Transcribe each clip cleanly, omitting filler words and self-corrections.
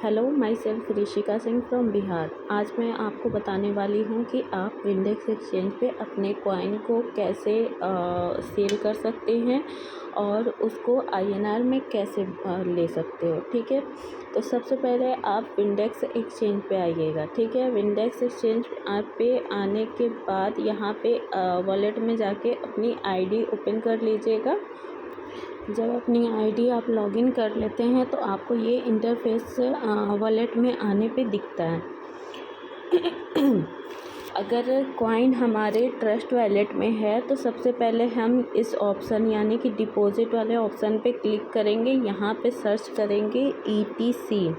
Hello, my self Rishika Singh from Bihar. आज मैं आपको बताने वाली हूँ कि आप विंडेक्स एक्सचेंज पे अपने कॉइन को कैसे सेल कर सकते हैं और उसको INR में कैसे ले सकते हो। ठीक है, तो सबसे पहले आप विंडेक्स एक्सचेंज पे आइएगा। ठीक है, विंडेक्स एक्सचेंज पे आने के बाद यहाँ पे वॉलेट में जाके अपनी ID ओपन कर लीजिएगा। जब अपनी ID आप लॉगिन कर लेते हैं तो आपको ये इंटरफेस वॉलेट में आने पे दिखता है। अगर कॉइन हमारे ट्रस्ट वॉलेट में है तो सबसे पहले हम इस ऑप्शन यानी कि डिपॉजिट वाले ऑप्शन पे क्लिक करेंगे। यहाँ पे सर्च करेंगे ETC।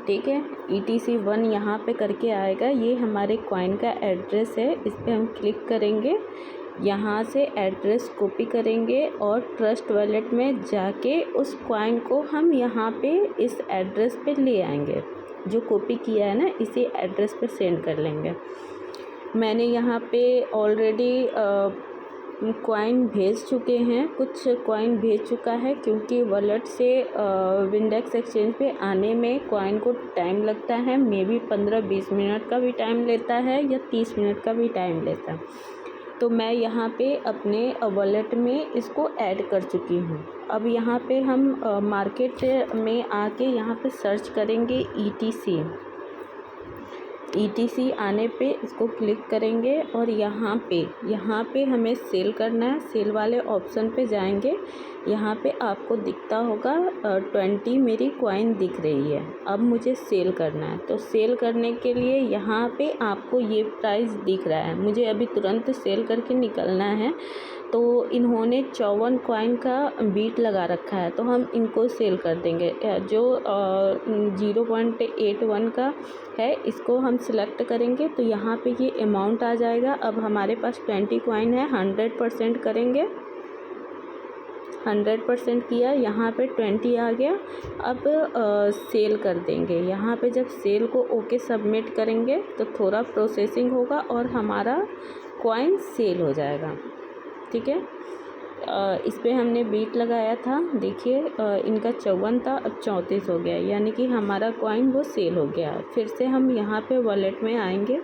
ठीक है, ETC1 यहाँ पे करके आएगा। ये हमारे कॉइन का एड्रेस है, इस पर हम क्लिक करेंगे। यहाँ से एड्रेस कॉपी करेंगे और ट्रस्ट वॉलेट में जाके उस कॉइन को हम यहाँ पे इस एड्रेस पे ले आएंगे। जो कॉपी किया है ना, इसी एड्रेस पे सेंड कर लेंगे। मैंने यहाँ पे ऑलरेडी कॉइन भेज चुके हैं, कुछ कॉइन भेज चुका है, क्योंकि वॉलेट से विंडेक्स एक्सचेंज पे आने में कॉइन को टाइम लगता है। मे बी 15-20 मिनट का भी टाइम लेता है या 30 मिनट का भी टाइम लेता है। तो मैं यहाँ पे अपने वॉलेट में इसको ऐड कर चुकी हूँ। अब यहाँ पे हम मार्केट में आके यहाँ पे सर्च करेंगे ETC आने पे इसको क्लिक करेंगे और यहाँ पे हमें सेल करना है। सेल वाले ऑप्शन पे जाएंगे। यहाँ पे आपको दिखता होगा 20 मेरी कॉइन दिख रही है। अब मुझे सेल करना है, तो सेल करने के लिए यहाँ पे आपको ये प्राइस दिख रहा है। मुझे अभी तुरंत सेल करके निकलना है, तो इन्होंने 54 कॉइन का बीट लगा रखा है, तो हम इनको सेल कर देंगे। जो 0.81 का है इसको हम सिलेक्ट करेंगे, तो यहाँ पे ये अमाउंट आ जाएगा। अब हमारे पास 20 कॉइन है, 100% करेंगे। 100% किया, यहाँ पे 20 आ गया। अब सेल कर देंगे। यहाँ पे जब सेल को ओके सबमिट करेंगे तो थोड़ा प्रोसेसिंग होगा और हमारा कॉइन सेल हो जाएगा। ठीक है, इस पे हमने बीट लगाया था। देखिए इनका 54 था, अब 34 हो गया, यानी कि हमारा कॉइन वो सेल हो गया। फिर से हम यहाँ पे वॉलेट में आएंगे।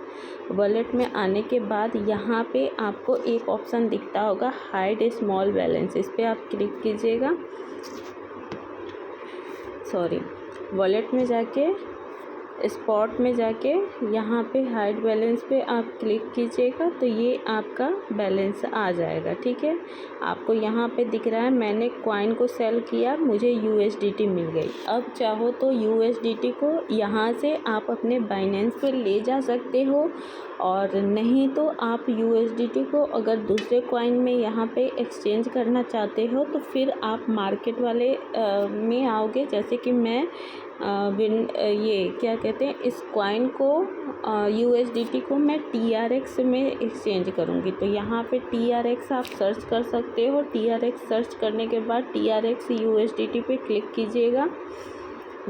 वॉलेट में आने के बाद यहाँ पे आपको एक ऑप्शन दिखता होगा हाइड स्मॉल बैलेंस, इस पर आप क्लिक कीजिएगा। वॉलेट में जाके स्पॉट में जाके यहाँ पे हाइड बैलेंस पे आप क्लिक कीजिएगा, तो ये आपका बैलेंस आ जाएगा। ठीक है, आपको यहाँ पे दिख रहा है मैंने कॉइन को सेल किया, मुझे USDT मिल गई। अब चाहो तो USDT को यहाँ से आप अपने बाइनेंस पे ले जा सकते हो, और नहीं तो आप USDT को अगर दूसरे कॉइन में यहाँ पे एक्सचेंज करना चाहते हो तो फिर आप मार्केट वाले में आओगे। जैसे कि मैं ये क्या कहते हैं, इस कॉइन को USDT को मैं TRX में एक्सचेंज करूँगी। तो यहाँ पे TRX आप सर्च कर सकते हो। TRX सर्च करने के बाद TRX USDT पे क्लिक कीजिएगा।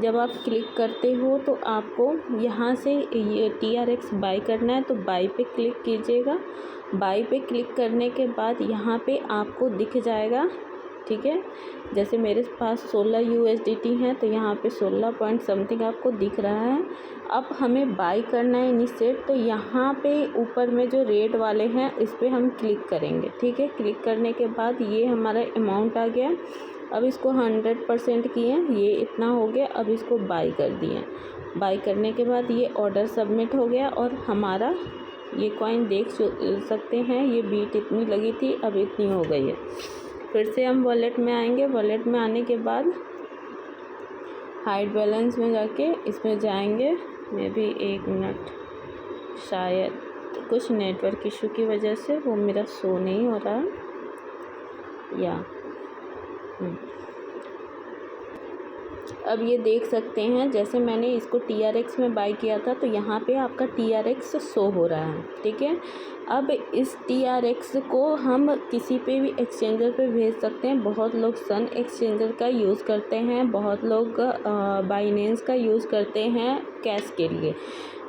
जब आप क्लिक करते हो तो आपको यहाँ से ये TRX बाई करना है, तो बाई पे क्लिक कीजिएगा। बाई पे क्लिक करने के बाद यहाँ पे आपको दिख जाएगा। ठीक है, जैसे मेरे पास 16 USDT हैं, तो यहाँ पे 16 पॉइंट समथिंग आपको दिख रहा है। अब हमें बाई करना है इनिशिएट, तो यहाँ पे ऊपर में जो रेड वाले हैं इस पर हम क्लिक करेंगे। ठीक है, क्लिक करने के बाद ये हमारा अमाउंट आ गया। अब इसको 100% किए, ये इतना हो गया। अब इसको बाई कर दिए। बाई करने के बाद ये ऑर्डर सबमिट हो गया और हमारा ये कॉइन देख सकते हैं, ये बीट इतनी लगी थी, अब इतनी हो गई है। फिर से हम वॉलेट में आएंगे। वॉलेट में आने के बाद हाइड बैलेंस में जाके इसमें जाएंगे। मे भी 1 मिनट, शायद कुछ नेटवर्क इशू की वजह से वो मेरा शो नहीं हो रहा या अब ये देख सकते हैं, जैसे मैंने इसको TRX में बाई किया था तो यहाँ पे आपका TRX शो हो रहा है। ठीक है, अब इस TRX को हम किसी पे भी एक्सचेंजर पे भेज सकते हैं। बहुत लोग सन एक्सचेंजर का यूज़ करते हैं, बहुत लोग बाइनेंस का यूज़ करते हैं कैश के लिए।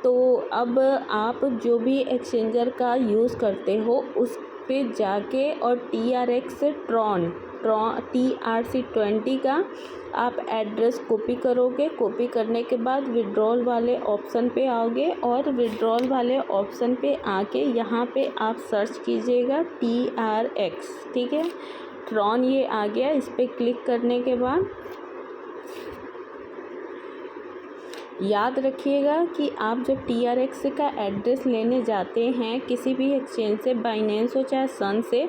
तो अब आप जो भी एक्सचेंजर का यूज़ करते हो उस पे जाके और TRX ट्रॉन TRC20 का आप एड्रेस कॉपी करोगे। कॉपी करने के बाद विड्रॉल वाले ऑप्शन पे आओगे और विड्रॉल वाले ऑप्शन पे आके यहाँ पे आप सर्च कीजिएगा TRX, ठीक है। ट्रॉन ये आ गया। इस पर क्लिक करने के बाद याद रखिएगा कि आप जब TRX का एड्रेस लेने जाते हैं किसी भी एक्सचेंज से, बाइनेंस हो चाहे सन से,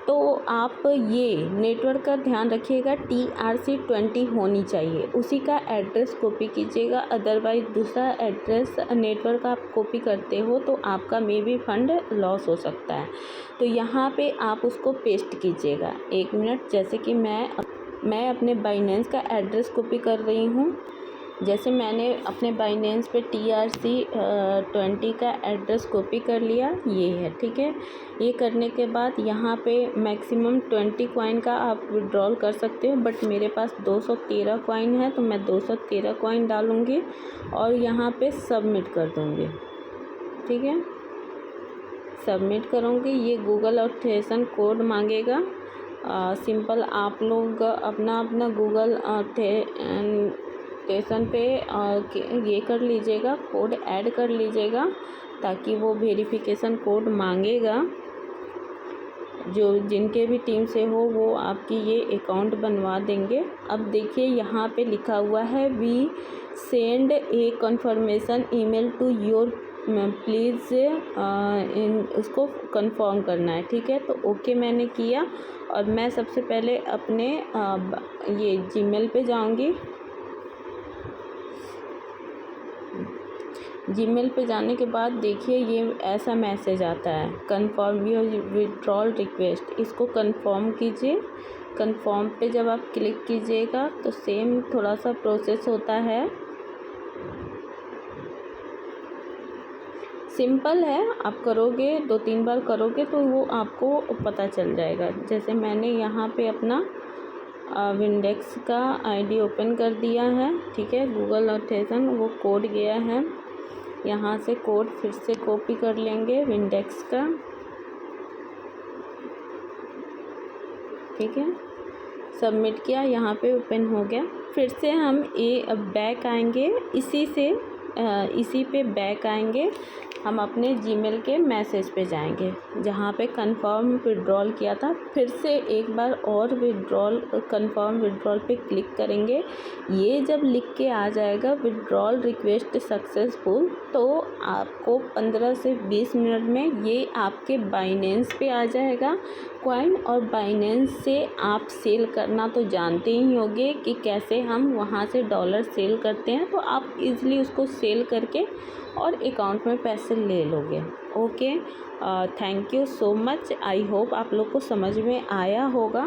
तो आप ये नेटवर्क का ध्यान रखिएगा TRC20 होनी चाहिए, उसी का एड्रेस कॉपी कीजिएगा। अदरवाइज़ दूसरा एड्रेस नेटवर्क आप कॉपी करते हो तो आपका मे बी फंड लॉस हो सकता है। तो यहाँ पे आप उसको पेस्ट कीजिएगा। 1 मिनट, जैसे कि मैं अपने बाइनेंस का एड्रेस कॉपी कर रही हूँ। जैसे मैंने अपने बाइनेंस पे TRC20 का एड्रेस कॉपी कर लिया, ये है, ठीक है। ये करने के बाद यहाँ पे मैक्सिमम 20 कॉइन का आप विड्रॉल कर सकते हो, बट मेरे पास 213 कॉइन है तो मैं 213 कॉइन डालूँगी और यहाँ पे सबमिट कर दूँगी, ठीक है। सबमिट करूँगी। ये गूगल ऑथेंटिकेशन कोड मांगेगा। सिंपल आप लोग अपना गूगल स्टेशन पे ये कर लीजिएगा, कोड ऐड कर लीजिएगा, ताकि वो वेरिफिकेशन कोड मांगेगा। जो जिनके भी टीम से हो वो आपकी ये अकाउंट बनवा देंगे। अब देखिए यहाँ पे लिखा हुआ है we send a confirmation email to your please, उसको कंफर्म करना है, ठीक है। तो ओके मैंने किया और मैं सबसे पहले अपने ये जीमेल पे जाऊँगी। जीमेल पे जाने के बाद देखिए ये ऐसा मैसेज आता है, कन्फर्म योर विड्रॉल रिक्वेस्ट। इसको कन्फर्म कीजिए। कन्फर्म पे जब आप क्लिक कीजिएगा तो सेम थोड़ा सा प्रोसेस होता है, सिंपल है। आप करोगे 2-3 बार करोगे तो वो आपको पता चल जाएगा। जैसे मैंने यहाँ पे अपना विंडेक्स का आईडी ओपन कर दिया है, ठीक है। गूगल ऑथेंटिकेशन वो कोड गया है, यहाँ से कोड फिर से कॉपी कर लेंगे विंडेक्स का, ठीक है। सबमिट किया, यहाँ पे ओपन हो गया। फिर से हम बैक आएंगे, इसी पे बैक आएंगे। हम अपने जीमेल के मैसेज पे जाएंगे जहाँ पे कंफर्म विड्रॉल किया था। फिर से एक बार और कंफर्म विड्रॉल पे क्लिक करेंगे। ये जब लिख के आ जाएगा विड्रॉल रिक्वेस्ट सक्सेसफुल, तो आपको 15 से 20 मिनट में ये आपके बाइनेंस पे आ जाएगा कॉइन। और बाइनेंस से आप सेल करना तो जानते ही होंगे कि कैसे हम वहाँ से डॉलर सेल करते हैं, तो आप इजीली उसको सेल करके और अकाउंट में पैसे ले लोगे। Okay, thank you so much. I hope आप लोग को समझ में आया होगा।